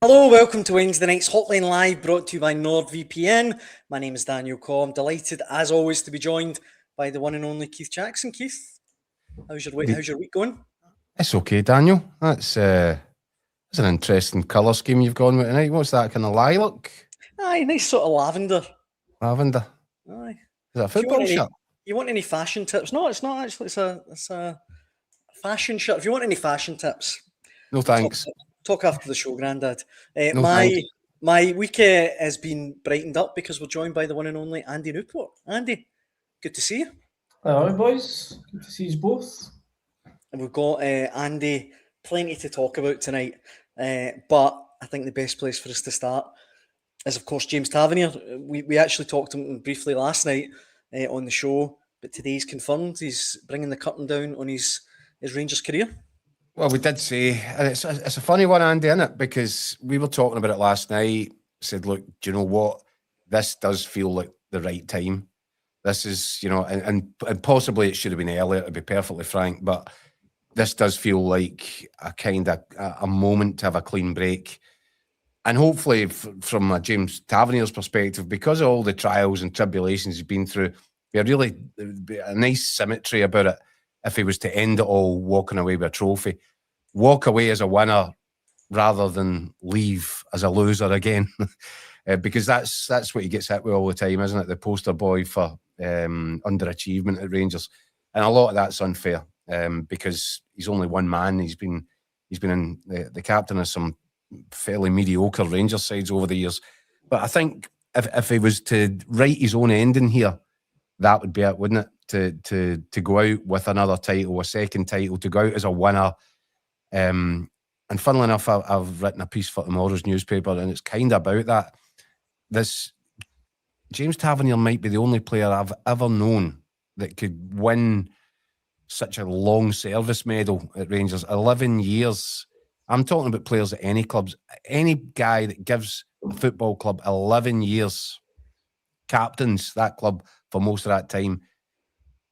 Hello, welcome to Wednesday night's Hotline Live, brought to you by NordVPN. My name is Daniel Coe. I'm delighted, as always, to be joined by the one and only Keith Jackson. Keith, how's your week going? It's okay, Daniel. That's an interesting colour scheme you've gone with tonight. What's that, kind of lilac? Aye, nice sort of lavender. Lavender? Aye. Is that a football shirt? You want any fashion tips? No, it's not actually. It's a fashion shirt. If you want any fashion tips... No thanks. Talk after the show, Grandad. No thanks. My week has been brightened up because we're joined by the one and only Andy Newport. Andy, good to see you. Hello, boys. Good to see you both. And we've got Andy, plenty to talk about tonight. But I think the best place for us to start is, of course, James Tavernier. We actually talked to him briefly last night on the show, but today's confirmed he's bringing the curtain down on his Rangers career. Well, we did say, and it's a funny one, Andy, isn't it? Because we were talking about it last night. Said, look, do you know what? This does feel like the right time. This is, and possibly it should have been earlier, to be perfectly frank, but this does feel like a kind of a moment to have a clean break. And hopefully, from a James Tavernier's perspective, because of all the trials and tribulations he's been through, be a nice symmetry about it. If he was to end it all walking away with a trophy, walk away as a winner rather than leave as a loser again, because that's what he gets hit with all the time, isn't it? The poster boy for underachievement at Rangers, and a lot of that's unfair because he's only one man. He's been in the captain of some fairly mediocre Rangers sides over the years, but I think if he was to write his own ending here, that would be it, wouldn't it? To go out with another title, a second title, to go out as a winner. And funnily enough, I've written a piece for tomorrow's newspaper, and it's kind of about that. This James Tavernier might be the only player I've ever known that could win such a long service medal at Rangers. 11 years. I'm talking about players at any clubs. Any guy that gives a football club 11 years, captains that club for most of that time.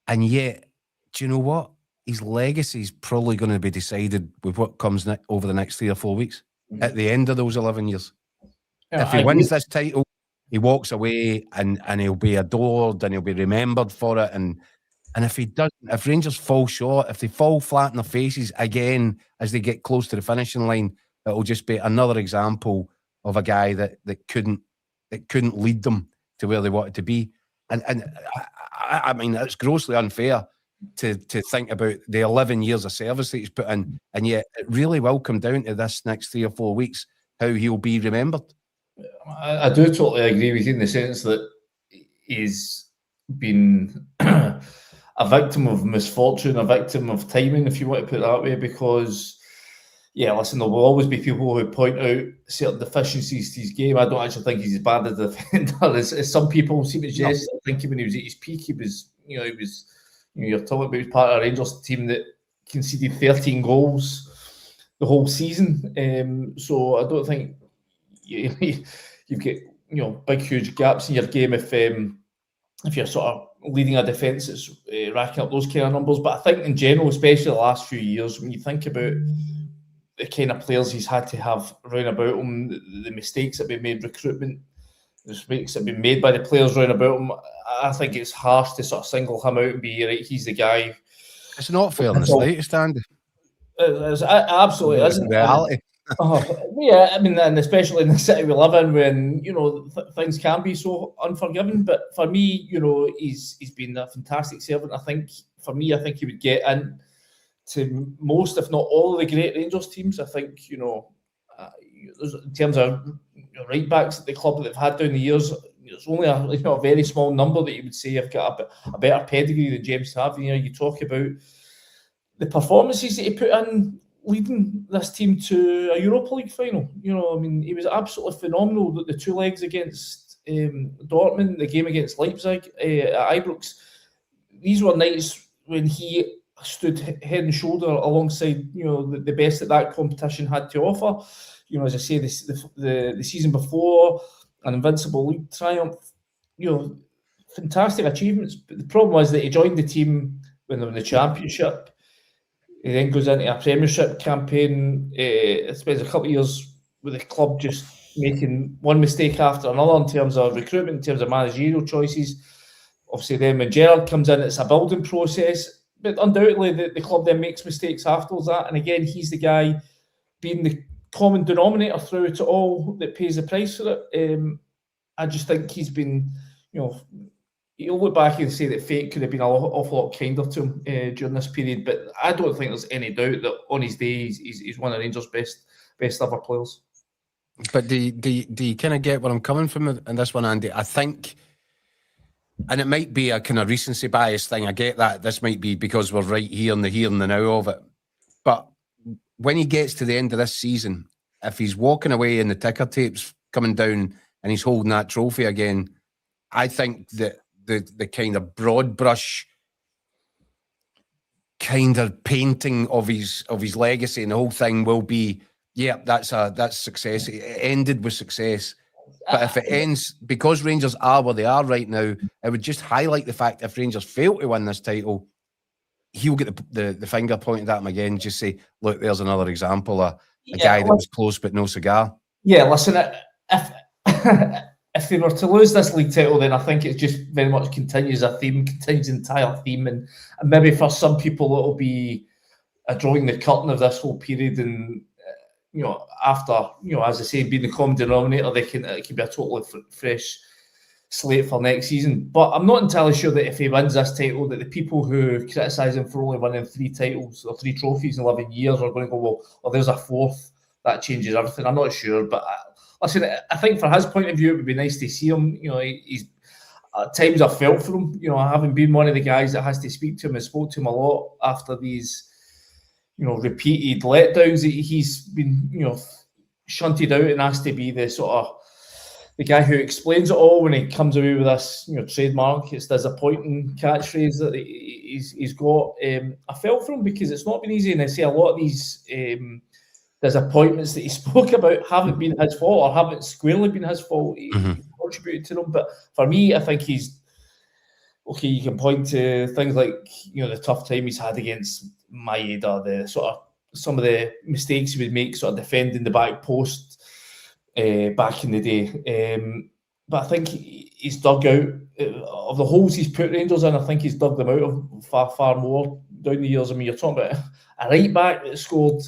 And yet, do you know what? His legacy is probably going to be decided with what comes over the next 3 or 4 weeks at the end of those 11 years. Yeah, if he wins this title, he walks away and he'll be adored and he'll be remembered for it. And if he doesn't, if Rangers fall short, if they fall flat in their faces again as they get close to the finishing line, it'll just be another example of a guy that couldn't lead them to where they wanted to be. And I mean, it's grossly unfair to think about the 11 years of service that he's put in, and yet it really will come down to this next 3 or 4 weeks, how he'll be remembered. I do totally agree with you in the sense that he's been a victim of misfortune, a victim of timing, if you want to put it that way, because, yeah, listen, there will always be people who point out certain deficiencies to his game. I don't actually think he's as bad a defender as some people seem to suggest. I think when he was at his peak, he was, you're talking about he was part of a Rangers team that conceded 13 goals the whole season. So I don't think you've got big, huge gaps in your game if you're sort of leading a defence that's racking up those kind of numbers. But I think in general, especially the last few years, when you think about the kind of players he's had to have round about him, the mistakes that have been made, recruitment, the mistakes that have been made by the players round about him, I think it's harsh to sort of single him out and be, right, he's the guy. It's not fair in the slightest, Andy. It absolutely isn't. Reality. Yeah, I mean, and especially in the city we live in, when things can be so unforgiving. But for me, he's been a fantastic servant. I think he would get in to most, if not all, of the great Rangers teams. I think in terms of right backs at the club that they've had down the years, it's only a very small number that you would say have got a better pedigree than James Tavernier. You talk about the performances that he put in, leading this team to a Europa League final. I mean, he was absolutely phenomenal. The 2 legs against Dortmund, the game against Leipzig at Ibrox, these were nights when he stood head and shoulder alongside the best that competition had to offer. As I say, the season before, an invincible league triumph. Fantastic achievements. But the problem was that he joined the team when they were in the Championship. He then goes into a Premiership campaign. Spends a couple of years with the club just making one mistake after another in terms of recruitment, in terms of managerial choices. Obviously, then when Gerrard comes in, it's a building process. But undoubtedly, the club then makes mistakes afterwards. And again, he's the guy being the common denominator through it all that pays the price for it. I just think he's been, you'll look back and say that fate could have been an awful lot kinder to him during this period. But I don't think there's any doubt that on his day, he's one of Rangers' best ever players. But do you kind of get where I'm coming from in this one, Andy? I think, and it might be a kind of recency bias thing. I get that. This might be because we're right here and the now of it. But when he gets to the end of this season, if he's walking away and the ticker tape's coming down and he's holding that trophy again, I think that the kind of broad brush kind of painting of his legacy and the whole thing will be, yeah, that's success. It ended with success. But if it ends, because Rangers are where they are right now, it would just highlight the fact if Rangers fail to win this title, he'll get the finger pointed at him again, just say, look, there's another example, a guy that was close but no cigar. Yeah, listen, if they were to lose this league title, then I think it just very much continues the entire theme. And maybe for some people, it'll be a drawing the curtain of this whole period. And, after, as I say, being the common denominator, it can be a totally fresh slate for next season. But I'm not entirely sure that if he wins this title, that the people who criticise him for only winning 3 titles or 3 trophies in 11 years are going to go, well, there's a 4th. That changes everything. I'm not sure. But listen, I think for his point of view, it would be nice to see him. He's at times I've felt for him. Having been one of the guys that has to speak to him and spoke to him a lot after these, repeated letdowns. He's been, shunted out and asked to be the sort of the guy who explains it all when he comes away with this, trademark. It's disappointing catchphrase that he's got. I felt for him because it's not been easy, and I say a lot of these disappointments that he spoke about haven't been his fault or haven't squarely been his fault. He contributed to them, but for me, I think he's okay. You can point to things like the tough time he's had against Maeda, the sort of some of the mistakes he would make, sort of defending the back post back in the day. But I think he's dug out of the holes he's put Rangers in. I think he's dug them out of far more down the years. I mean, you're talking about a right back that scored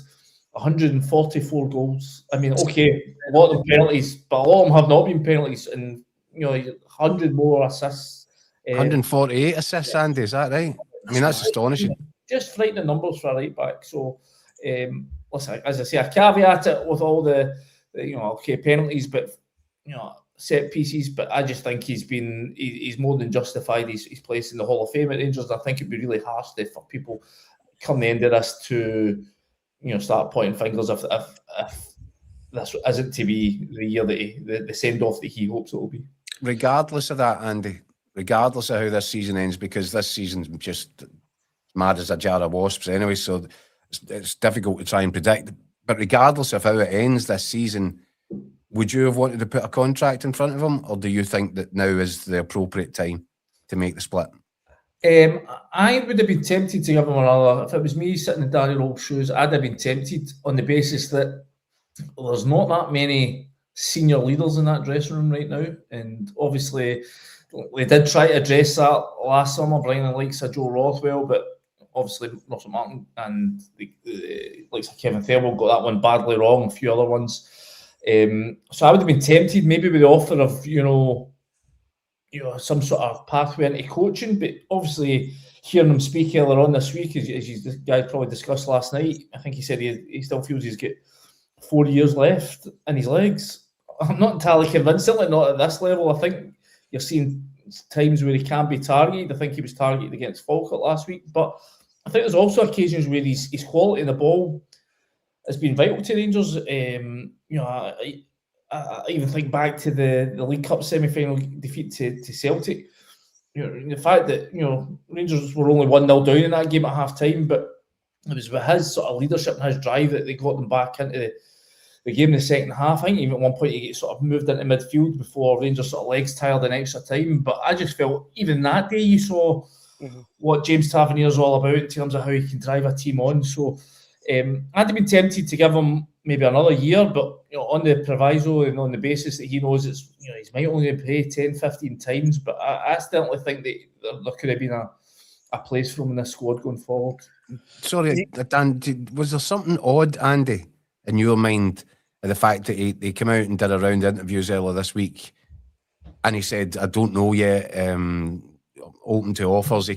144 goals. I mean, okay, a lot of them penalties, but a lot of them have not been penalties, and 100 more assists. 148 assists, Andy, is that right? I mean, that's astonishing. Just frightening numbers for a right back. So, listen, as I say, I caveat it with all the penalties, but set pieces. But I just think he's more than justified his place in the Hall of Fame at Rangers. I think it'd be really harsh for people come the end of this to start pointing fingers if this isn't to be the year that the send off that he hopes it will be. Regardless of that, Andy, regardless of how this season ends, because this season's just mad as a jar of wasps anyway, so it's difficult to try and predict. But regardless of how it ends this season, would you have wanted to put a contract in front of him, or do you think that now is the appropriate time to make the split? I would have been tempted to give him another. If it was me sitting in Danny Roll's shoes, I'd have been tempted on the basis that there's not that many senior leaders in that dressing room right now, and obviously they did try to address that last summer, bringing the likes of Joe Rothwell, but obviously Russell Martin and the likes of Kevin Thelwell got that one badly wrong, a few other ones. So I would have been tempted maybe with the offer of some sort of pathway into coaching, but obviously hearing him speak earlier on this week, as you guys probably discussed last night, I think he said he still feels he's got 4 years left in his legs. I'm not entirely convinced, certainly not at this level. I think you're seeing times where he can be targeted. I think he was targeted against Falkirk last week, but I think there's also occasions where his quality in the ball has been vital to Rangers. I even think back to the League Cup semi-final defeat to Celtic. The fact that Rangers were only 1-0 down in that game at half-time, but it was with his sort of leadership and his drive that they got them back into the game in the second half. I think even at one point he sort of moved into midfield before Rangers sort of legs tired in extra time. But I just felt even that day you saw what James Tavernier is all about in terms of how he can drive a team on. So I'd have been tempted to give him maybe another year, but on the proviso and on the basis that he knows it's he's might only play 10, 15 times. But I certainly think that there could have been a place for him in this squad going forward. Sorry, Dan, was there something odd, Andy, in your mind, of the fact that he came out and did a round of interviews earlier this week, and he said, "I don't know yet, open to offers." He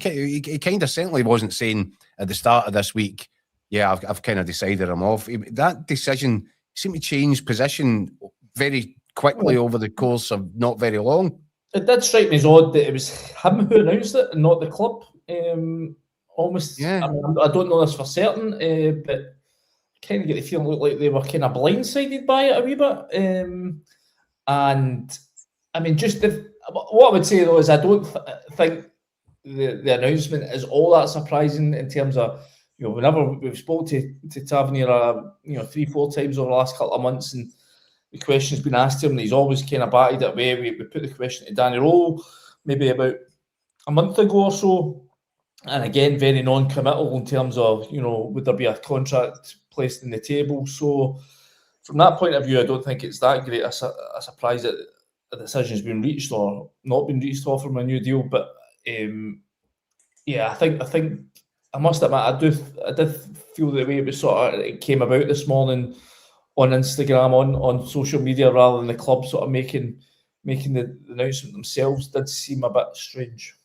kind of certainly wasn't saying at the start of this week, "Yeah, I've kind of decided I'm off." That decision seemed to change position very quickly over the course of not very long. It did strike me as odd that it was him who announced it and not the club. Almost, yeah. I don't know this for certain, but I kind of get the feeling looked like they were kind of blindsided by it a wee bit. And I mean, what I would say though is I don't think the announcement is all that surprising in terms of whenever we've spoke to Tavernier 3-4 times over the last couple of months, and the question's been asked to him, and he's always kind of batted it away. We put the question to Danny Rowe maybe about a month ago or so. And again, very non-committal in terms of, would there be a contract placed on the table? So from that point of view, I don't think it's that great a surprise that a decision's been reached or not been reached to offer him a new deal. But I think I must admit I did feel the way it came about this morning on Instagram, on social media, rather than the club sort of making the announcement themselves, did seem a bit strange.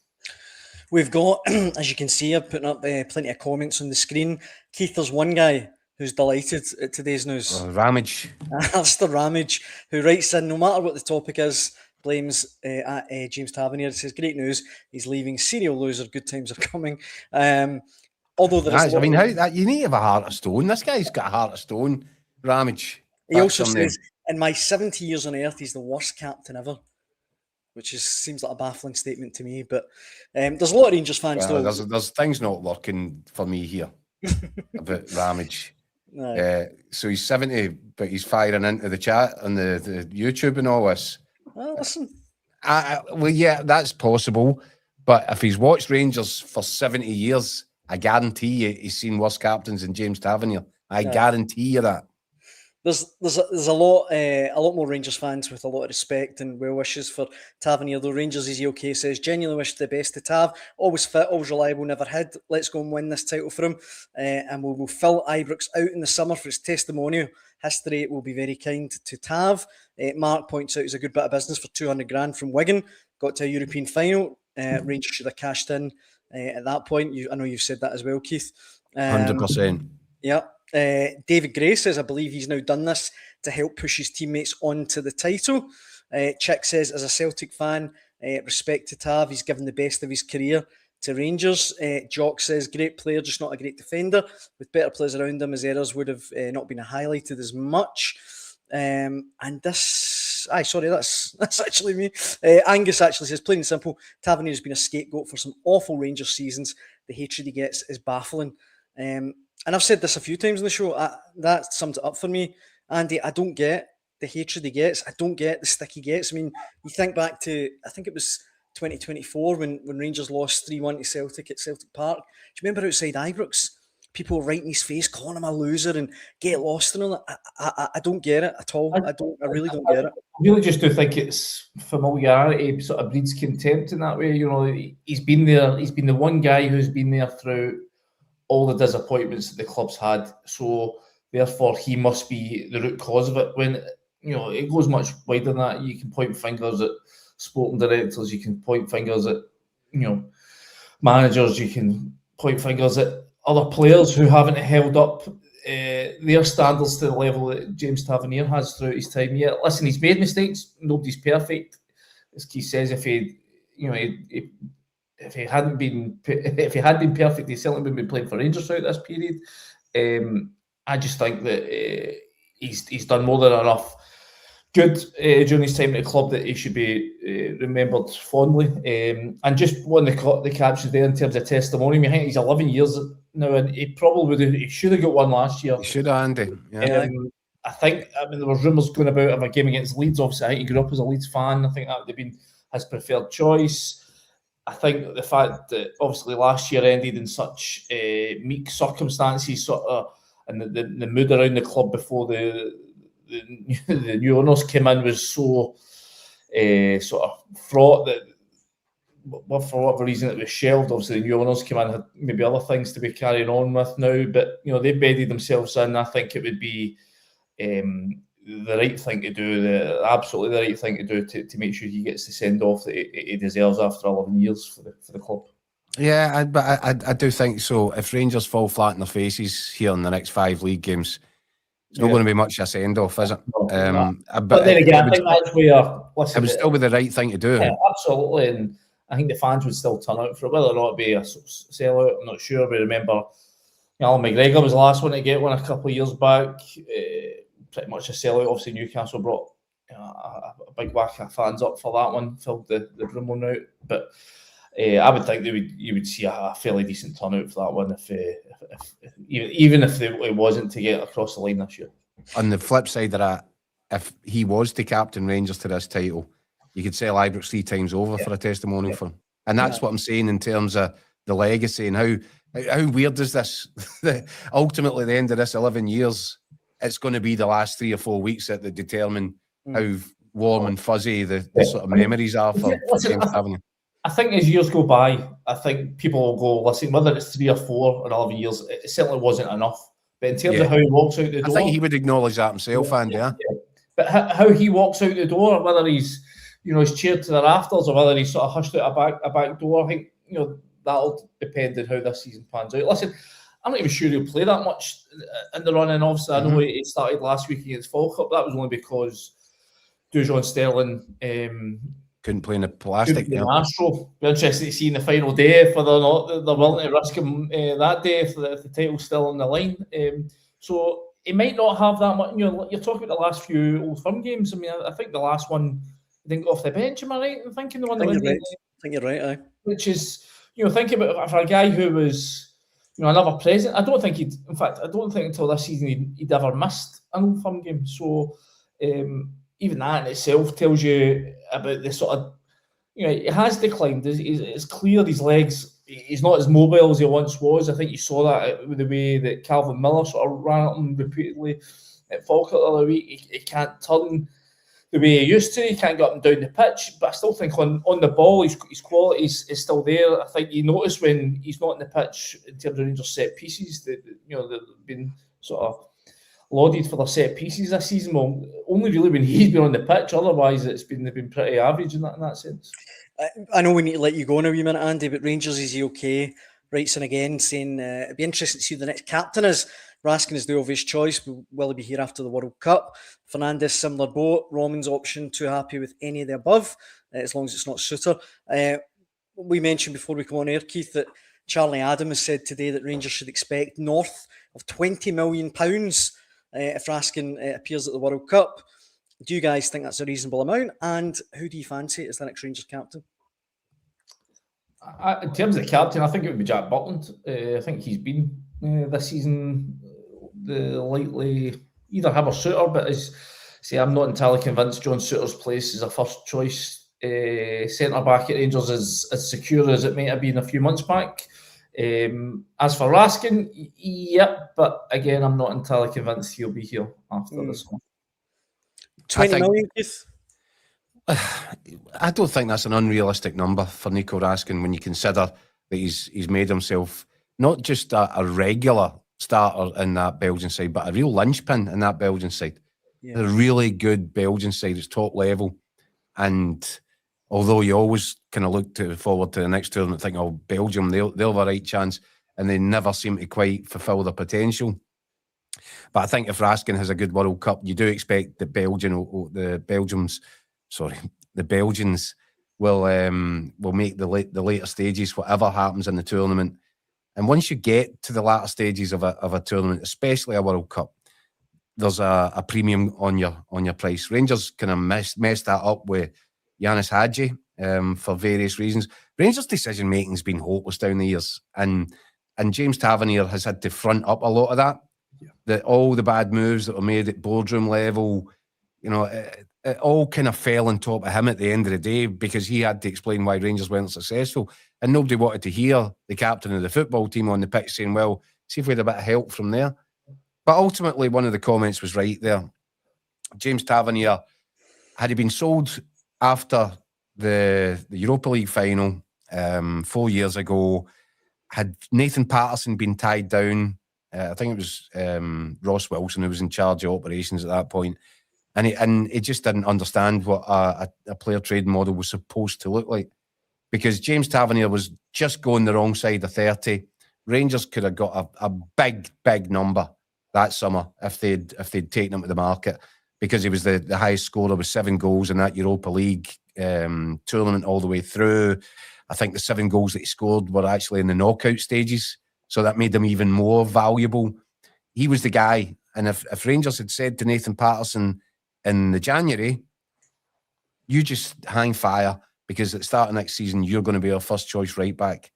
We've got, as you can see, I'm putting up plenty of comments on the screen. Keith, there's one guy who's delighted at today's news. Ramage. Alistair Ramage, who writes in, no matter what the topic is, blames James Tavernier. Says, great news, he's leaving, serial loser, good times are coming. Although there is... you need to have a heart of stone. This guy's got a heart of stone, Ramage. He also says, in my 70 years on earth, he's the worst captain ever. Which seems like a baffling statement to me, but there's a lot of Rangers fans though. There's things not working for me here about Ramage. No. So he's 70, but he's firing into the chat on the YouTube and all this. Well, listen. Well, yeah, that's possible, but if he's watched Rangers for 70 years, I guarantee you he's seen worse captains than James Tavernier. I guarantee you that. There's a lot more Rangers fans with a lot of respect and well wishes for Tavernier. Though Rangers Easy OK says, genuinely wish the best to Tav. Always fit, always reliable, never hid. Let's go and win this title for him. And we'll fill Ibrox out in the summer for his testimonial. History will be very kind to Tav. Mark points out he's a good bit of business for 200 grand from Wigan. Got to a European final. Rangers should have cashed in at that point. I know you've said that as well, Keith. 100%. Yeah. David Gray says, I believe he's now done this to help push his teammates on to the title. Chick says, as a Celtic fan, respect to Tav, he's given the best of his career to Rangers. Jock says, great player, just not a great defender. With better players around him, his errors would have not been highlighted as much. And this, that's actually me. Angus actually says, plain and simple, Tavernier has been a scapegoat for some awful Rangers seasons. The hatred he gets is baffling. And I've said this a few times in the show, that sums it up for me. Andy, I don't get the hatred he gets. I don't get the stick he gets. I mean, you think back to, I think it was 2024 when Rangers lost 3-1 to Celtic at Celtic Park. Do you remember outside Ibrox? People were right in his face, calling him a loser and get lost and all that. I don't get it at all. I really don't get it. I really just do think it's familiarity sort of breeds contempt in that way. He's been there. He's been the one guy who's been there through all the disappointments that the club's had, so therefore he must be the root cause of it. When it goes much wider than that. You can point fingers at sporting directors, you can point fingers at managers, you can point fingers at other players who haven't held up their standards to the level that James Tavernier has throughout his time. Yeah, listen, he's made mistakes. Nobody's perfect, as Keith says. If he had been perfect, he certainly wouldn't be playing for Rangers throughout this period. I just think that he's done more than enough good during his time at the club that he should be remembered fondly. And just one of the captions there in terms of testimony, I think he's 11 years now, and he should have got one last year. He should have, Andy. Yeah. I think, there was rumours going about of a game against Leeds. Obviously, I think he grew up as a Leeds fan. I think that would have been his preferred choice. I think the fact that obviously last year ended in such meek circumstances sort of and the mood around the club before the new owners came in was so sort of fraught that, well, for whatever reason, it was shelved. Obviously, the new owners came in, had maybe other things to be carrying on with now, but they've bedded themselves in. I think it would be the right thing to do, absolutely the right thing to do to make sure he gets the send off that he deserves after 11 years for the club. Yeah, but I do think so. If Rangers fall flat in their faces here in the next 5 league games, it's not going to be much of a send off, is it? But then again, I think that's where it would still be the right thing to do. Yeah, absolutely, and I think the fans would still turn out for it, whether or not it be a sellout. I'm not sure. We remember Alan McGregor was the last one to get one a couple of years back. Pretty much a sellout. Obviously, Newcastle brought a big whack of fans up for that one, filled the room one out. But I would think you would see a fairly decent turnout for that one if even if it wasn't to get across the line this year. On the flip side of that, if he was to captain Rangers to this title, you could sell Ibrox 3 times over for a testimonial for him. And that's what I'm saying in terms of the legacy and how weird is this? Ultimately, the end of this 11 years, it's going to be the last 3 or 4 weeks that determine how warm and fuzzy the sort of memories are for James Tavernier. I think as years go by, I think people will go, listen, whether it's 3 or 4 or 11 years, it certainly wasn't enough. But in terms of how he walks out the door... I think he would acknowledge that himself, Andy. But how he walks out the door, whether he's cheered to the rafters or whether he's sort of hushed out a back door, I think, that'll depend on how this season pans out. Listen, I'm not even sure he'll play that much in the run, and obviously I know he started last week against Falkirk. That was only because Dujon Sterling couldn't play in the plastic. Be interested to see in the final day whether or not they're willing to risk him that day if the title's still on the line. So he might not have that much. You're talking about the last few Old Firm games. I mean, I think the last one he didn't go off the bench. Am I right in thinking the one? I think you're right. Aye. Which is, thinking about for a guy who was, another present. I don't think until this season he'd ever missed an Old Firm game. So even that in itself tells you about the sort of, he has declined. It's clear his legs, he's not as mobile as he once was. I think you saw that with the way that Calvin Miller sort of ran at him repeatedly at Falkirk the other week. He can't turn the way he used to. He can't get up and down the pitch. But I still think on the ball, his quality is still there. I think you notice when he's not in the pitch in terms of Rangers set pieces, that they've been sort of lauded for their set pieces this season. Well, only really when he's been on the pitch. Otherwise, they've been pretty average in that sense. I know we need to let you go in a wee minute, Andy, but Rangers, is he okay? Writes in again saying it'd be interesting to see who the next captain is. Raskin is the obvious choice. Will he be here after the World Cup? Fernandes, similar boat. Roman's option, too happy with any of the above, as long as it's not Suter. We mentioned before we come on air, Keith, that Charlie Adam has said today that Rangers should expect north of £20 million if Raskin appears at the World Cup. Do you guys think that's a reasonable amount? And who do you fancy as the next Rangers captain? In terms of the captain, I think it would be Jack Butland. I think he's been this season likely either him or Suter, but I'm not entirely convinced John Suter's place is a first choice centre back at Rangers as secure as it might have been a few months back. As for Raskin, yep, but again, I'm not entirely convinced he'll be here after this one. 20 million, Keith? I don't think that's an unrealistic number for Nico Raskin when you consider that he's made himself not just a regular starter in that Belgian side, but a real linchpin in that Belgian side. Yeah. A really good Belgian side. It's top level. And although you always kind of look forward to the next tournament, think, oh, Belgium, they'll have a right chance, and they never seem to quite fulfil their potential. But I think if Raskin has a good World Cup, you do expect the Belgians will make the later stages, whatever happens in the tournament. And once you get to the latter stages of a tournament, especially a World Cup, there's a premium on your price. Rangers kind of messed that up with Yanis Hadji for various reasons. Rangers' decision making has been hopeless down the years, and James Tavernier has had to front up a lot of that. Yeah. All the bad moves that were made at boardroom level, it all kind of fell on top of him at the end of the day because he had to explain why Rangers weren't successful, and nobody wanted to hear the captain of the football team on the pitch saying, "Well, see if we had a bit of help from there." But ultimately, one of the comments was right there. James Tavernier, had he been sold after the Europa League final 4 years ago, had Nathan Patterson been tied down, I think it was Ross Wilson who was in charge of operations at that point, and he just didn't understand what a player trade model was supposed to look like, because James Tavernier was just going the wrong side of 30. Rangers could have got a big number that summer if they'd taken him to the market, because he was the highest scorer with 7 goals in that Europa League tournament all the way through. I think the 7 goals that he scored were actually in the knockout stages, so that made him even more valuable. He was the guy, and if Rangers had said to Nathan Patterson in the January, you just hang fire, because at the start of next season you're going to be our first choice right back,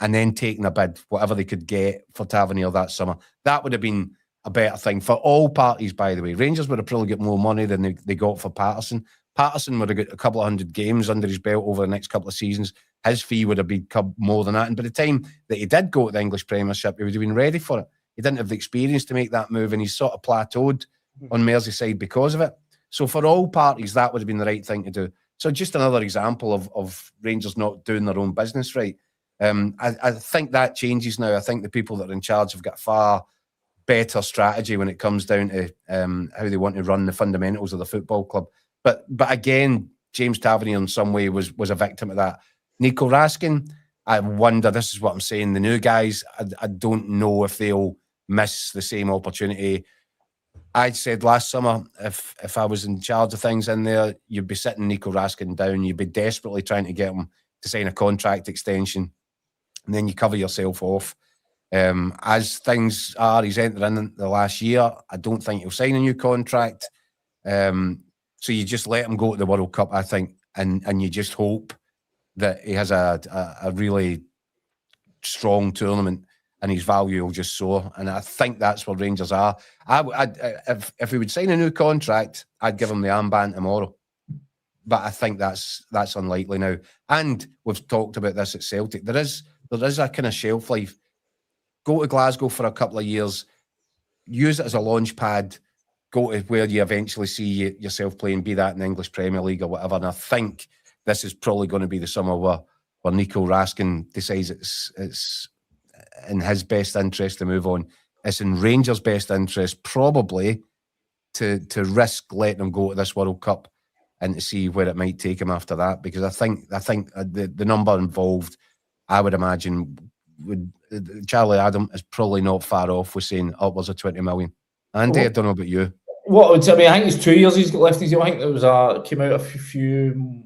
and then taking a bid, whatever they could get for Tavernier that summer, that would have been a better thing for all parties, by the way. Rangers would have probably got more money than they got for Patterson. Patterson would have got a couple of 100 games under his belt over the next couple of seasons. His fee would have become more than that. And by the time that he did go to the English Premiership, he would have been ready for it. He didn't have the experience to make that move, and he's sort of plateaued on Merseyside because of it. So for all parties, that would have been the right thing to do. So just another example of Rangers not doing their own business right. I think that changes now. I think the people that are in charge have got far better strategy when it comes down to how they want to run the fundamentals of the football club. But again, James Tavernier in some way was a victim of that. Nico Raskin, I wonder, this is what I'm saying, the new guys, I don't know if they'll miss the same opportunity. I said last summer, if I was in charge of things in there, you'd be sitting Nico Raskin down, you'd be desperately trying to get him to sign a contract extension, and then you cover yourself off. As things are, he's entering the last year. I don't think he'll sign a new contract. So you just let him go to the World Cup, I think, and you just hope that he has a really strong tournament and his value will just soar. And I think that's where Rangers are. If he would sign a new contract, I'd give him the armband tomorrow. But I think that's unlikely now. And we've talked about this at Celtic. There is a kind of shelf life. Go to Glasgow for a couple of years, use it as a launch pad, go to where you eventually see yourself playing, be that in the English Premier League or whatever. And I think this is probably going to be the summer where Nico Raskin decides it's in his best interest to move on. It's in Rangers' best interest probably to risk letting him go to this World Cup and to see where it might take him after that. Because I think the number involved, I would imagine, Charlie Adam is probably not far off with saying upwards of 20 million. Andy, I don't know about you. I think it's 2 years he's got left in his deal. I think there was came out a few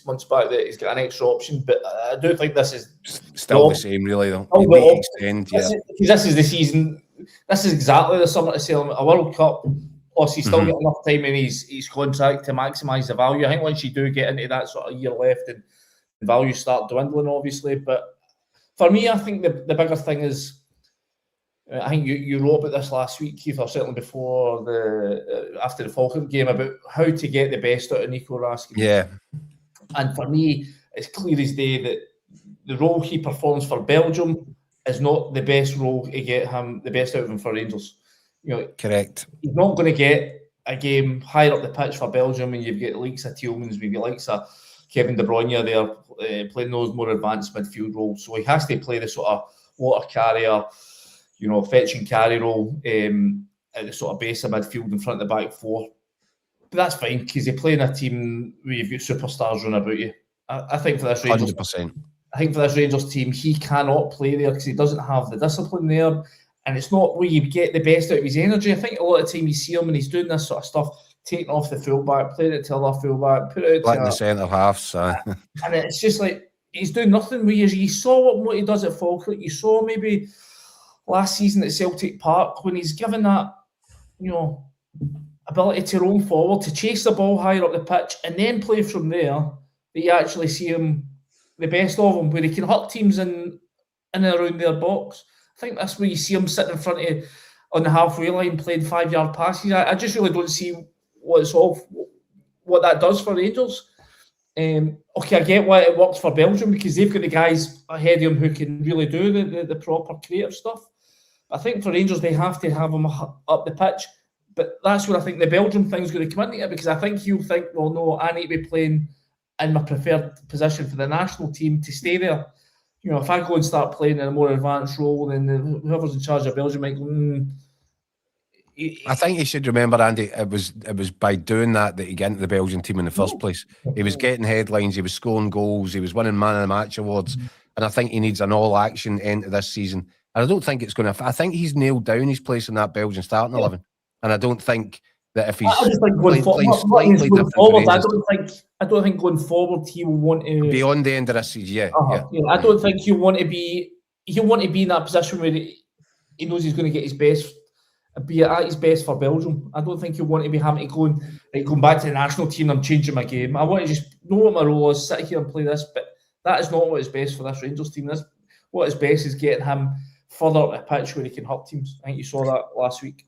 months back that he's got an extra option, but I do think this is still the same, really, though. This is the season. This is exactly the summer to sell him a World Cup. Plus, he's still got enough time in his contract to maximise the value. I think once you do get into that sort of year left, and the values start dwindling, obviously. But for me, I think the bigger thing is, I think you wrote about this last week, Keith, or certainly before after the Falkland game, about how to get the best out of Nico Raskin. Yeah. And for me, it's clear as day that the role he performs for Belgium is not the best role to get him the best out of him for Rangers. Correct. He's not going to get a game higher up the pitch for Belgium, and you've got the likes of Tielemans, we've got the likes of Kevin De Bruyne there playing those more advanced midfield roles. So he has to play the sort of water carrier, fetch and carry role at the sort of base of midfield in front of the back four. But that's fine, because you play in a team where you've got superstars running about you. I think for this Rangers, 100%. I think for this Rangers team, he cannot play there because he doesn't have the discipline there, and it's not where you get the best out of his energy. I think a lot of the time you see him and he's doing this sort of stuff, taking off the fullback, playing it to other fullback, put it out like the centre half, and it's just like he's doing nothing. Where you saw what he does at Falkirk, you saw maybe last season at Celtic Park when he's given that, ability to roam forward, to chase the ball higher up the pitch and then play from there, that you actually see him, the best of him, where he can hurt teams in and around their box. I think that's where you see him sitting in front of on the halfway line playing 5-yard passes. I just really don't see what that does for Rangers. Okay, I get why it works for Belgium because they've got the guys ahead of them who can really do the proper creative stuff. I think for Rangers, they have to have him up the pitch. But that's where I think the Belgium thing's going to come into it, because I think he'll think, well, no, I need to be playing in my preferred position for the national team to stay there. You know, if I go and start playing in a more advanced role, then whoever's in charge of Belgium might go, I think you should remember, Andy, it was by doing that he got into the Belgian team in the first place. He was getting headlines, he was scoring goals, he was winning Man of the Match awards, and I think he needs an all-action end to this season. And I don't think it's going to... I think he's nailed down his place in that Belgian starting 11. And I don't think that if he's playing slightly different forward, I don't think going forward he will want to... Beyond the end of this season, I don't think he'll want to be... He'll want to be in that position where he knows he's going to get his best... be at his best for Belgium. I don't think he'll want to be having to going back to the national team and changing my game. I want to just know what my role is, sit here and play this, but that is not what is best for this Rangers team. What is best is getting him further up the pitch where he can hurt teams. I think you saw that last week.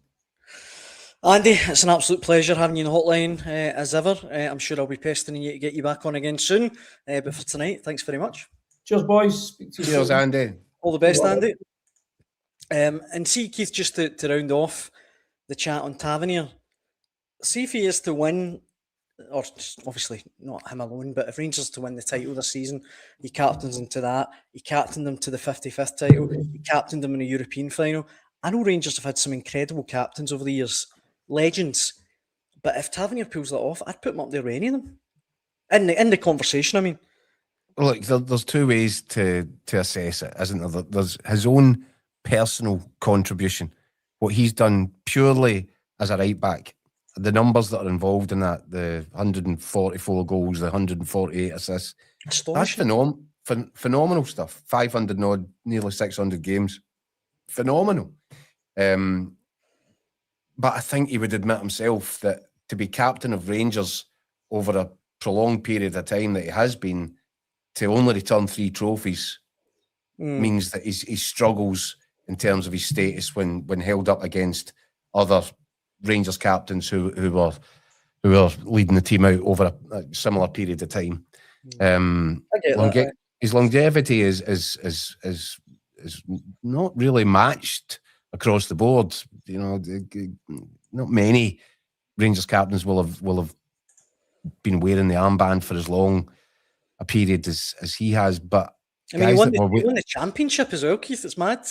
Andy, it's an absolute pleasure having you in the hotline as ever. I'm sure I'll be pestering you to get you back on again soon. But for tonight, thanks very much. Cheers, boys. Cheers, Andy. All the best, Andy. And see, Keith, just to round off the chat on Tavernier, see if he is to win, or obviously not him alone, but if Rangers to win the title this season, he captains them to that. He captained them to the 55th title. He captained them in a European final. I know Rangers have had some incredible captains over the years, legends, but if Tavernier pulls that off, I'd put him up there with any of them. In the conversation, I mean. Look, there's two ways to assess it, isn't there? There's his own personal contribution, what he's done purely as a right back, the numbers that are involved in that, the 144 goals, the 148 assists, that's phenomenal stuff. 500 odd, nearly 600 games, phenomenal. But I think he would admit himself that to be captain of Rangers over a prolonged period of time that he has been, to only return 3 trophies means that he struggles in terms of his status when held up against other Rangers captains who were leading the team out over a similar period of time. His longevity is not really matched across the board. You know, not many Rangers captains will have been wearing the armband for as long a period as he has, but I mean, he won the championship as well, Keith. It's mad.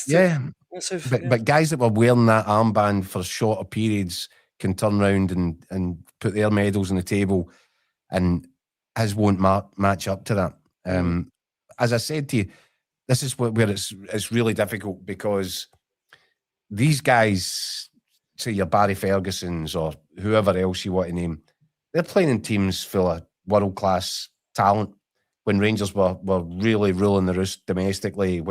But guys that were wearing that armband for shorter periods can turn around and put their medals on the table, and his won't match up to that. As I said to you, this is where it's really difficult, because these guys, say your Barry Fergusons or whoever else you want to name, they're playing in teams full of world-class talent when Rangers were really ruling the roost domestically.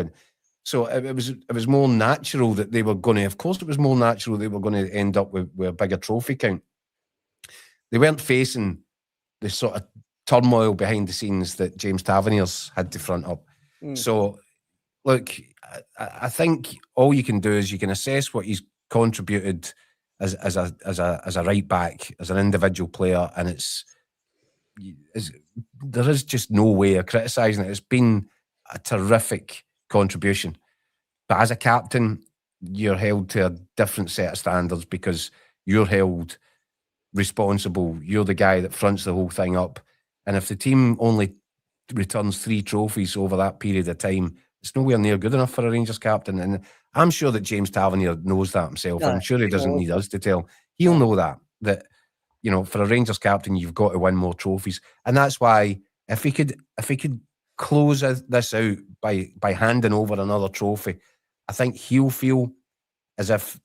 So it was more natural that they were going to, of course it was more natural they were going to end up with a bigger trophy count. They weren't facing the sort of turmoil behind the scenes that James Tavernier's had to front up. So, look, I think all you can do is you can assess what he's contributed as a right back, as an individual player, and there is just no way of criticising it. It's been a terrific contribution. But as a captain, you're held to a different set of standards, because you're held responsible. You're the guy that fronts the whole thing up. And if the team only returns 3 trophies over that period of time, it's nowhere near good enough for a Rangers captain. And I'm sure that James Tavernier knows that himself. I'm sure he doesn't need us to tell. He'll know that, you know, for a Rangers captain, you've got to win more trophies. And that's why if he could close this out by handing over another trophy, I think he'll feel as if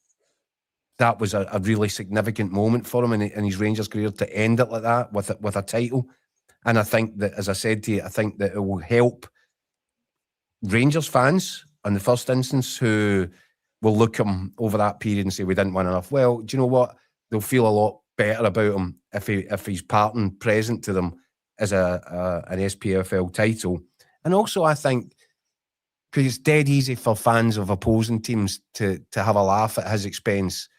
that was a really significant moment for him in his Rangers career, to end it like that with a title. And I think that, as I said to you, I think that it will help Rangers fans in the first instance, who will look at him over that period and say, we didn't win enough. Well, do you know what? They'll feel a lot better about him if he's parting present to them as an SPFL title. And also, I think, because it's dead easy for fans of opposing teams to have a laugh at his expense,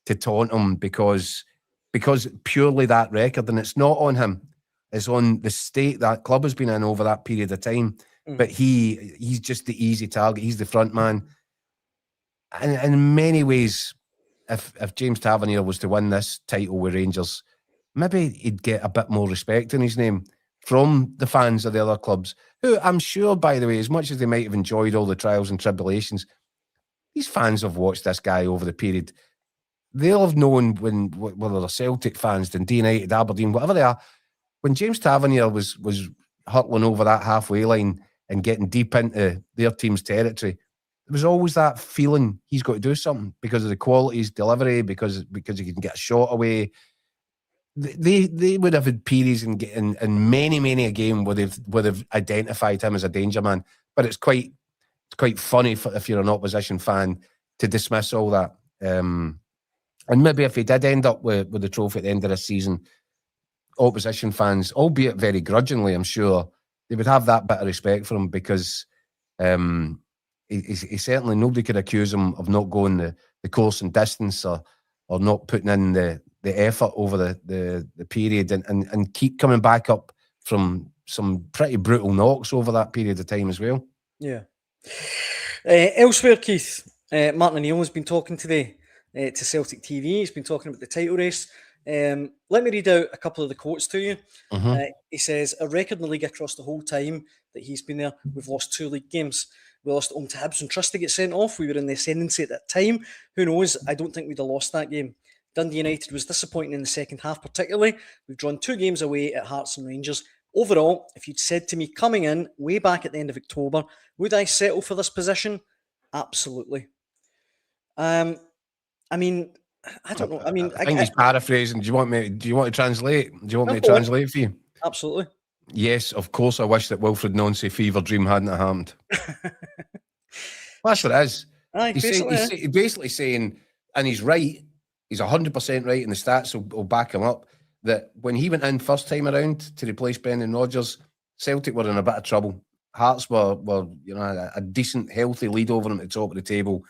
to taunt him because purely that record, and it's not on him, it's on the state that club has been in over that period of time. But he's just the easy target. He's the front man. And in many ways, if James Tavernier was to win this title with Rangers, maybe he'd get a bit more respect in his name from the fans of the other clubs, who I'm sure, by the way, as much as they might have enjoyed all the trials and tribulations, these fans have watched this guy over the period. They'll have known whether they're Celtic fans, Dundee United, Aberdeen, whatever they are, when James Tavernier was hurtling over that halfway line and getting deep into their team's territory, there was always that feeling he's got to do something because of the quality of his delivery, because he can get a shot away. They would have had periods in many a game where they've identified him as a danger man. But it's quite funny if you're an opposition fan to dismiss all that. And maybe if he did end up with the trophy at the end of the season, opposition fans, albeit very grudgingly, I'm sure, they would have that bit of respect for him because he certainly, nobody could accuse him of not going the course and distance or not putting in the effort over the period and keep coming back up from some pretty brutal knocks over that period of time as well. Yeah. Elsewhere, Keith, Martin O'Neill has been talking today to Celtic TV. He's been talking about the title race. Let me read out a couple of the quotes to you. He says, a record in the league across the whole time that he's been there. We've lost 2 league games. We lost at home to Hibs and Trust to get sent off. We were in the ascendancy at that time. Who knows? I don't think we'd have lost that game. Dundee United was disappointing in the second half particularly. We've drawn 2 games away at Hearts and Rangers. Overall, if you'd said to me coming in way back at the end of October, would I settle for this position? Absolutely. I mean, I don't know. I mean, I think he's paraphrasing. Do you want to translate? Do you want me to translate for you? Absolutely. Yes, of course. I wish that Wilfred Nonce fever dream hadn't happened. Well, that's what it is. Aye, He's basically saying, and he's right. He's 100% right, and the stats will back him up. That when he went in first time around to replace Brendan Rodgers, Celtic were in a bit of trouble. Hearts were a decent, healthy lead over them at the top of the table.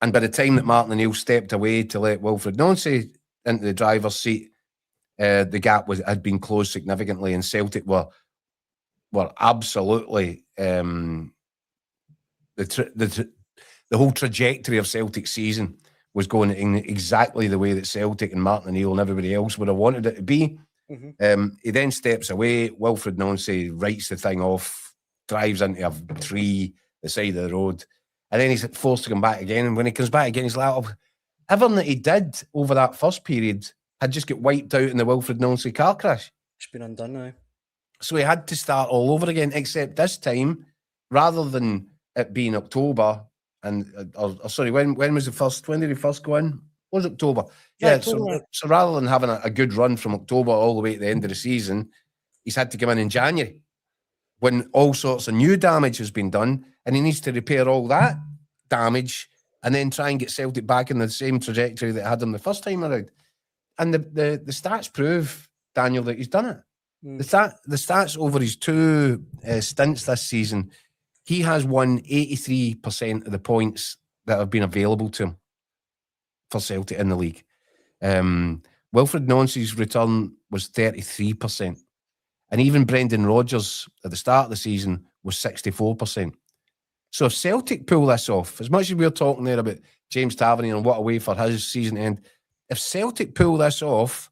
And by the time that Martin O'Neill stepped away to let Wilfred Nonce into the driver's seat, the gap had been closed significantly, and Celtic were absolutely the whole trajectory of Celtic's season was going in exactly the way that Celtic and Martin O'Neill and everybody else would have wanted it to be. He then steps away. Wilfred Nonce writes the thing off, drives into a tree the side of the road, and then he's forced to come back again. And when he comes back again, he's like, oh, everything that he did over that first period had just got wiped out in the Wilfred Nonce car crash. It's been undone now. So he had to start all over again, except this time, rather than it being October, and sorry, when was the first? When did he first go in? Was it October? Yeah. October. So rather than having a good run from October all the way to the end of the season, he's had to come in January when all sorts of new damage has been done, and he needs to repair all that damage and then try and get Celtic back in the same trajectory that had him the first time around. And the stats prove, Daniel, that he's done it. The stats over his 2 stints this season, he has won 83% of the points that have been available to him for Celtic in the league. Wilfred Nonce's return was 33%. And even Brendan Rodgers at the start of the season was 64%. So if Celtic pull this off, as much as we're talking there about James Tavernier and what a way for his season to end, if Celtic pull this off,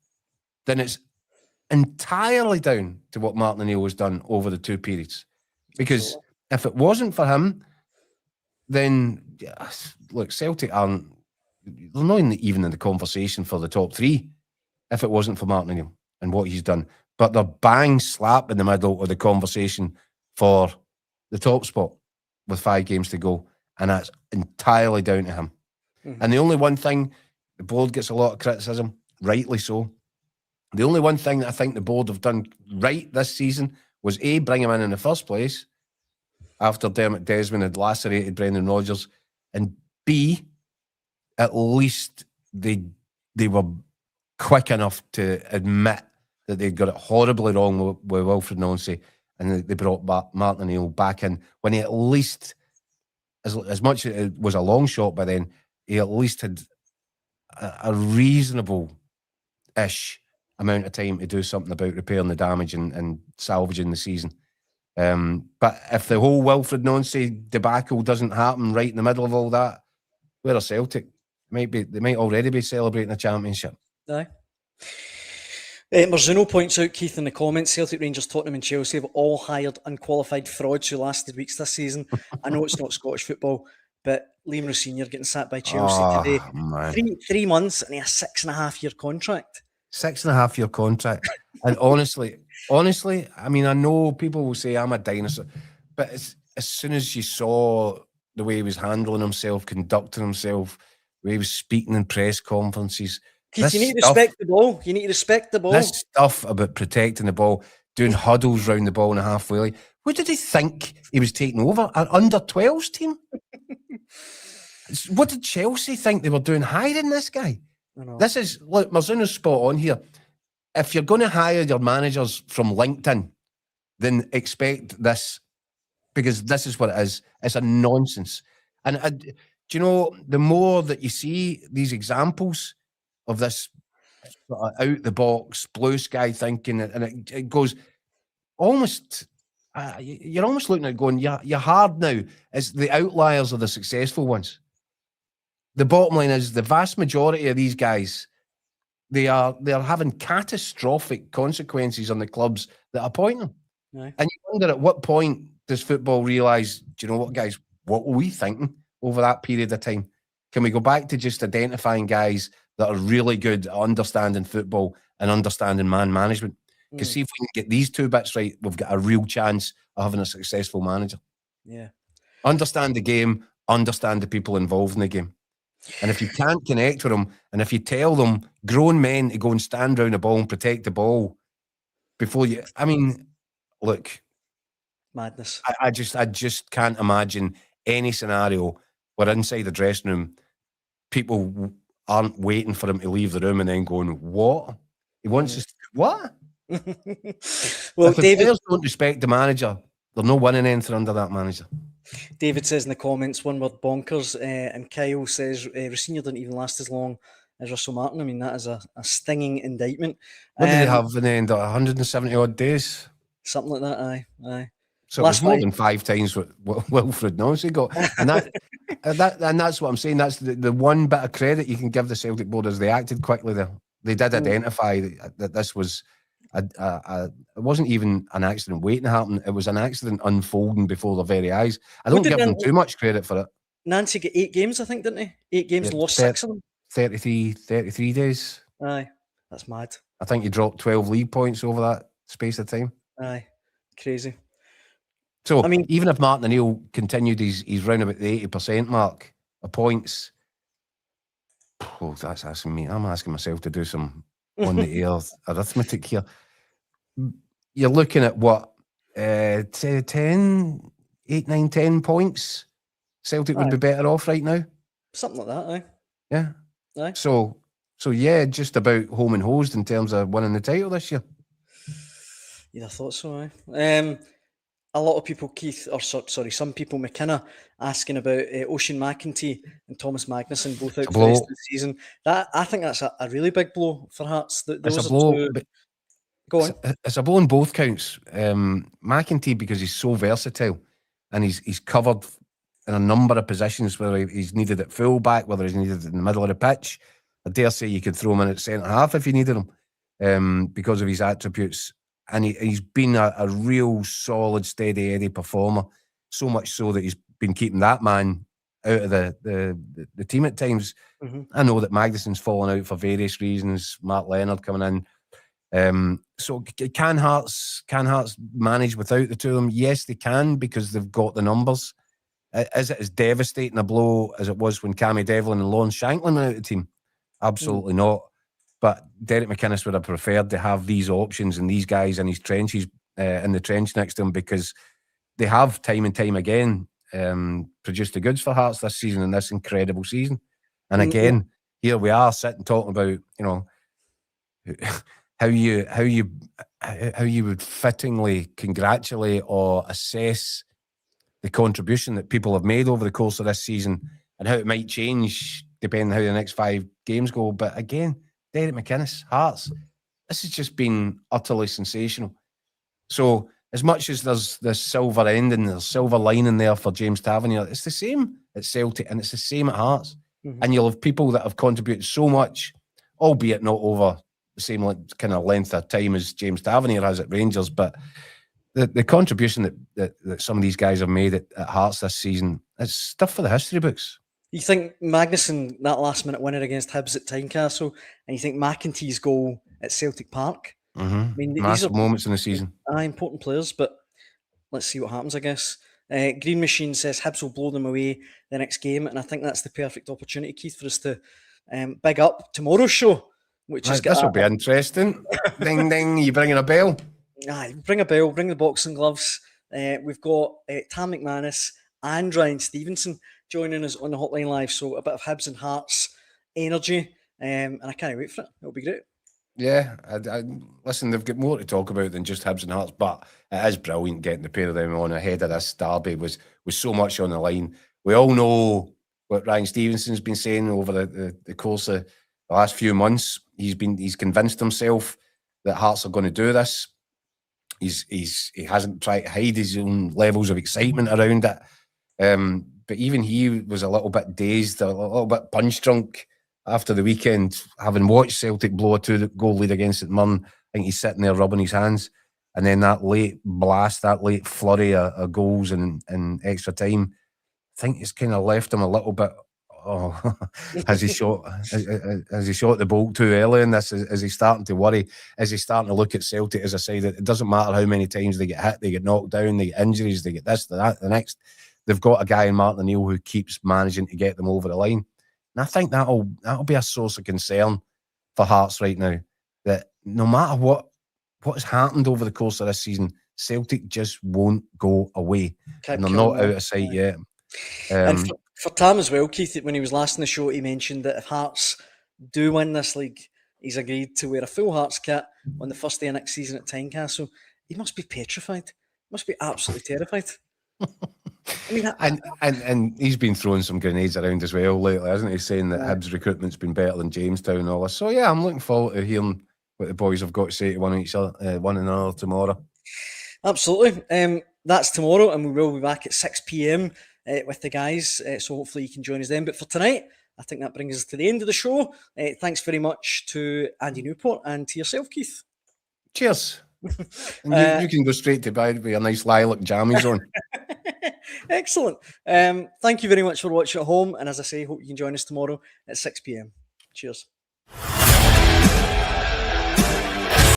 then it's entirely down to what Martin O'Neill has done over the 2 periods. Because if it wasn't for him, then, look, Celtic they're not even in the conversation for the top 3 if it wasn't for Martin O'Neill and what he's done. But they're bang slap in the middle of the conversation for the top spot with 5 games to go. And that's entirely down to him. And the only one thing, the board gets a lot of criticism, rightly so. The only one thing that I think the board have done right this season was A, bring him in the first place after Dermot Desmond had lacerated Brendan Rodgers, and B, at least they were quick enough to admit that they'd got it horribly wrong with Wilfred Nonce, and they brought Martin O'Neill back in when he at least, as much as it was a long shot by then, he at least had a reasonable-ish amount of time to do something about repairing the damage and salvaging the season. But if the whole Wilfred Nonce debacle doesn't happen right in the middle of all that, Where are Celtic? They might already be celebrating a championship. Aye. Marzuno points out, Keith, in the comments, Celtic, Rangers, Tottenham and Chelsea have all hired unqualified frauds who lasted weeks this season. I know it's not Scottish football, but Liam Rossinier getting sacked by Chelsea today. Man. 3 months and a 6.5-year contract. 6.5-year contract. And honestly, I mean, I know people will say I'm a dinosaur, but as soon as you saw the way he was handling himself, conducting himself, the way he was speaking in press conferences, Keith, you need to respect the ball. You need to respect the ball. This stuff about protecting the ball, doing huddles round the ball in a halfway line. What did he think he was taking over? An under-12s team? What did Chelsea think they were doing hiring this guy? This is, look, Marzuno's spot on here. If you're going to hire your managers from LinkedIn, then expect this, because this is what it is. It's a nonsense. And do you know, the more that you see these examples of this sort of out the box, blue sky thinking, and it goes almost, you're almost looking at it going, you're hard now. It's the outliers are the successful ones. The bottom line is the vast majority of these guys, they're having catastrophic consequences on the clubs that appoint them. Right. And you wonder at what point does football realise, do you know what, guys, what were we thinking over that period of time? Can we go back to just identifying guys that are really good at understanding football and understanding man management? Because see if we can get these two bits right, we've got a real chance of having a successful manager. Yeah. Understand the game, understand the people involved in the game. And if you can't connect with them, and if you tell them, grown men, to go and stand around the ball and protect the ball before you, I mean, look. Madness. I just can't imagine any scenario where inside the dressing room, people aren't waiting for him to leave the room and then going, what? He wants us to, what? Well, if the players don't respect the manager, they're not winning anything under that manager. David says in the comments, one word, bonkers. And Kyle says, Rossinier didn't even last as long as Russell Martin. I mean, that is a stinging indictment. What did they have in the end? 170 odd days? Something like that, aye. So it was more than 5 times what Wilfred Nosey got. And that's what I'm saying. That's the one bit of credit you can give the Celtic board is they acted quickly there. They did identify that this was it wasn't even an accident waiting to happen. It was an accident unfolding before their very eyes. I don't give them too much credit for it. Nancy got 8 games, I think, didn't he? 8 games, lost 6 of them. 33 days. Aye, that's mad. I think he dropped 12 league points over that space of time. Aye, crazy. So, I mean, even if Martin O'Neill continued he's round about the 80% mark of points, that's asking me. I'm asking myself to do some on-the-air arithmetic here. You're looking at what, 8, 9, 10 points? Celtic would be better off right now? Something like that, aye. Yeah. Aye. So yeah, just about home and hosed in terms of winning the title this year. You'd have thought so, aye. A lot of people, Keith, some people, McKenna, asking about Ocean McEntee and Thomas Magnuson, both out for the rest of the season. I think that's a really big blow for Hearts. It's a blow. Go on. It's a blow on both counts. McEntee, because he's so versatile and he's covered in a number of positions, whether he's needed at full back, whether he's needed in the middle of the pitch. I dare say you could throw him in at centre half if you needed him because of his attributes. And he's been a real solid, steady Eddie performer. So much so that he's been keeping that man out of the team at times. Mm-hmm. I know that Magnuson's fallen out for various reasons. Mark Leonard coming in. So can Hearts manage without the two of them? Yes, they can, because they've got the numbers. Is it as devastating a blow as it was when Cammy Devlin and Lawrence Shanklin went out of the team? Absolutely not. But Derek McInnes would have preferred to have these options and these guys in his trenches, in the trench next to him, because they have time and time again produced the goods for Hearts this season, in this incredible season. And again, here we are sitting talking about, how you would fittingly congratulate or assess the contribution that people have made over the course of this season and how it might change depending on how the next 5 games go. But again, Derek McInnes, Hearts, this has just been utterly sensational. So as much as there's this silver ending, there's silver lining there for James Tavernier, it's the same at Celtic and it's the same at Hearts. and you'll have people that have contributed so much, albeit not over the same kind of length of time as James Tavernier has at Rangers, but the contribution that some of these guys have made at Hearts this season is stuff for the history books. You think Magnuson, that last-minute winner against Hibs at Tynecastle, and you think McEntie's goal at Celtic Park? I mean, Massive moments in the season. Important players, but let's see what happens, I guess. Green Machine says Hibs will blow them away the next game, and I think that's the perfect opportunity, Keith, for us to big up tomorrow's show, which is... This will be interesting. Ding, ding, you bringing a bell? Bring a bell, bring the boxing gloves. We've got Tam McManus and Ryan Stevenson joining us on the Hotline Live, so a bit of Hibs and Hearts energy, and I can't wait for it. It'll be great. Yeah, listen, they've got more to talk about than just Hibs and Hearts, but it is brilliant getting the pair of them on ahead of this derby with so much on the line. We all know what Ryan Stevenson's been saying over the course of the last few months. He's convinced himself that Hearts are going to do this. He hasn't tried to hide his own levels of excitement around it. But even he was a little bit dazed, a little bit punch drunk after the weekend, having watched Celtic blow a 2-goal lead against St Mirren. I think he's sitting there rubbing his hands. And then that late blast, that late flurry of goals and extra time, I think it's kind of left him a little bit, has he shot the bolt too early in this? Is he starting to worry? Is he starting to look at Celtic as a side that it doesn't matter how many times they get hit, they get knocked down, they get injuries, they get this, that, the next. They've got a guy in Martin O'Neill who keeps managing to get them over the line. And I think that'll be a source of concern for Hearts right now. That no matter what has happened over the course of this season, Celtic just won't go away. And they're not out of sight yet. And for Tam as well, Keith, when he was last in the show, he mentioned that if Hearts do win this league, he's agreed to wear a full Hearts kit on the first day of next season at Tynecastle. He must be petrified. Must be absolutely terrified. I mean, and he's been throwing some grenades around as well lately, hasn't he? Saying that Hibs recruitment's been better than Jamestown and all this. So yeah, I'm looking forward to hearing what the boys have got to say to one another tomorrow. Absolutely. That's tomorrow, and we will be back at 6 p.m. With the guys. So hopefully you can join us then. But for tonight, I think that brings us to the end of the show. Thanks very much to Andy Newport and to yourself, Keith. Cheers. And you can go straight to bed with a nice lilac jammies on. Excellent. Thank you very much for watching at home. And as I say, hope you can join us tomorrow at 6 p.m. Cheers.